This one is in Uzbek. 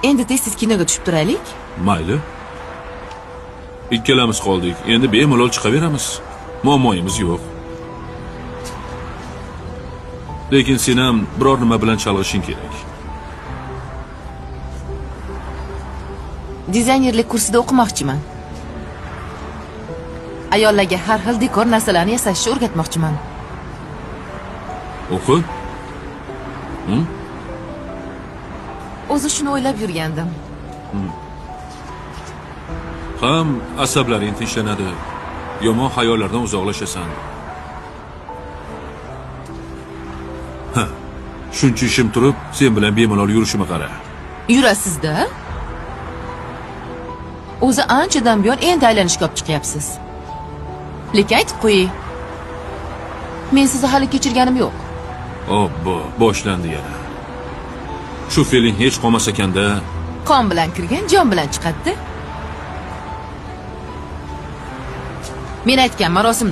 Endi tez-tez kinoga tushib turaylik. Mayli. Ikkalamiz qoldik. Endi bemalol chiqaveramiz. Muammoyimiz yo'q. Lekin sen ham biror nima bilan chalg'ishing kerak. Dizaynerlik kursida o'qimoqchiman. Ayollarga har xil dekor narsalarni yasashni o'rgatmoqchiman. O'qi? O'zi shuni o'ylab yurgandim. Ham asablaring tinchlanadi. Yomon xayollardan uzoqlashasan. Shuncha ishim turib, sen bilan bemalol yurishimni qara. Yurasiz-da? O'zi anchadan buyon endi aylanishga olib chiqyapsiz. Lekin aytib qo'ying. Men sizni hali kechirganim yo'q. Obbo, boshlandi yana. Shu feeling hech qolmas ekanda. Qon bilan kirgan jon bilan chiqadi. Men aytgan marosimda